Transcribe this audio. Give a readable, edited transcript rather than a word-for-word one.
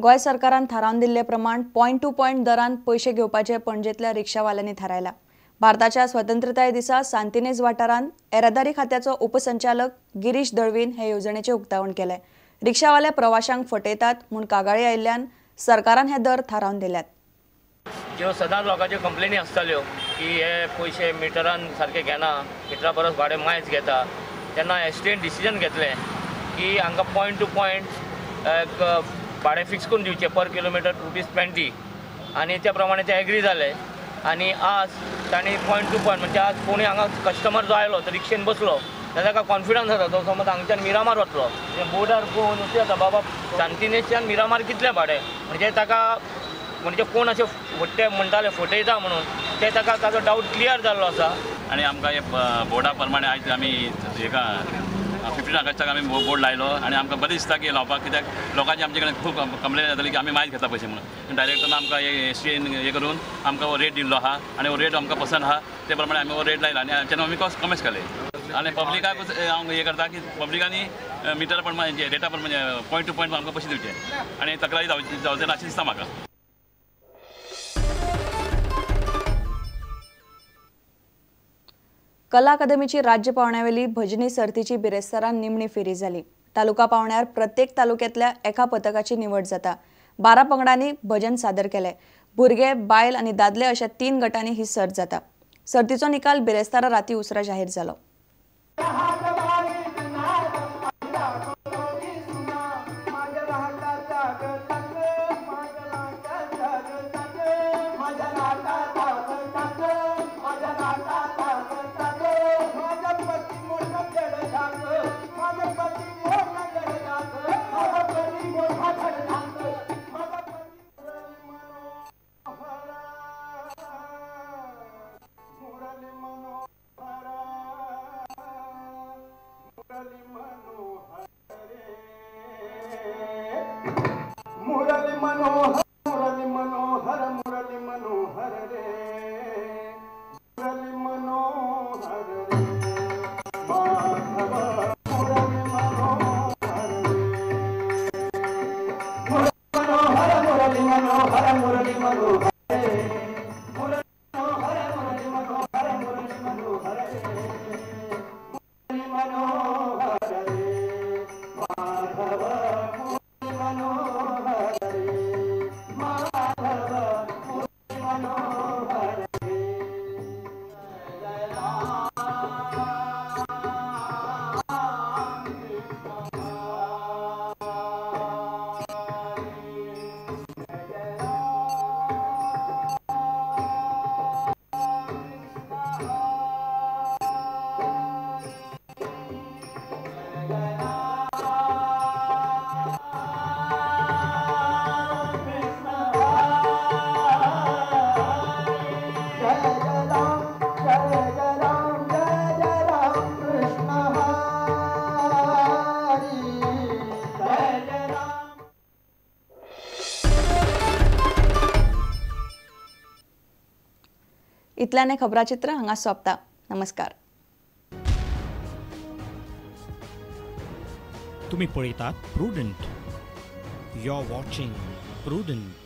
गोय सरकारान थारावन दिल्ले प्रमाण पॉइंट टू पॉइंट दरान पैसे घेवपाचे पणजेतल्या रिक्षावाल्यांनी थारायला। भारताच्या स्वतंत्रताये दिसा सांतिनेज वाठारांत येरादारी खात्याचो उपसंचालक गिरीश दळवीन हे येवजणेचे उक्तावण केले। रिक्षावाले प्रवाशांक फटयतात म्हूण कागाळी आयिल्ल्यान सरकारान हे दर थारावन दिल्यात। ज्यो सदांच लोकांच्यो कंप्लेनी आसताल्यो की हे पैसे मिटरान सारके घेना, मिटरा परस भाडें मायज घेता, तेन्ना एसटीएन डिसिजन घेतलें की हांकां पॉइंट टू पॉइंट भाडें फिक्स करून दिवचें पर किलोमीटर ₹20 आनी त्या प्रमाणे ते एग्री जाले। आनी आज तांणी पॉइंट टू पॉइंट म्हणजे आज कोणी हांगा कस्टमर जो आयलो तो रिक्षेन बसलो जाल्यार ताका कॉन्फिडन्स जाता तो समज हांगच्यान मिरामार वतलो म्हणजे बोर्डार पळोवन अशें जाता बाबा सांतिनेजच्यान मिरामार कितलें भाडें म्हणजे ताका म्हणजे कोण अशें फट्टे म्हणटाले फटयता म्हणून ते ताका ताजो डावट क्लियर जाल्लो आसा। आनी आमकां हे बोर्डा प्रमाणे आयज आमी हेका 15 ऑगस्टाक आमी बोर्ड लायलो आनी आमकां बरें दिसता की लावपाक, कित्याक लोकांची आमचे कडेन खूब कंप्लेन जाताली की आमी मायज घेता पयशे म्हणून। डायरेक्टरान आमकां एसटीएन हे करून आमकां हो रेट दिल्लो आहा आनी हो रेट आमकां पसंद आहा, ते प्रमाणे आमी हो रेट लायला आनी तेन्ना आमी कमेंट्स केले। आनी पब्लिकाक हांव हे करता की पब्लिकांनी मिटर प्रमाणे रेटा प्रमाणे पॉइंट टू पॉइंट आमकां पयशे दिवचे आनी तक्रारी जावचे ना अशें दिसता म्हाका। कला अकादमीची राज्य पावण्यावेली भजनी सर्तीची बिरेस्तारान निमणी फेरी जाली। तालुका पावण्यार प्रत्येक तालुक्यातल्या एका पथकाची निवड जाता। 12 पंगडांनी भजन सादर केले। भुरगे, बायल आनी दादले अशा 3 गटांनी ही सर्त जाता। सर्तीचो निकाल बिरेस्तारा राती उसरा जाहीर जालो। इतल्याने खबराचित्र हांगा सोंपता। नमस्कार। तुम्ही पळयतात Prudent. You are watching prudent.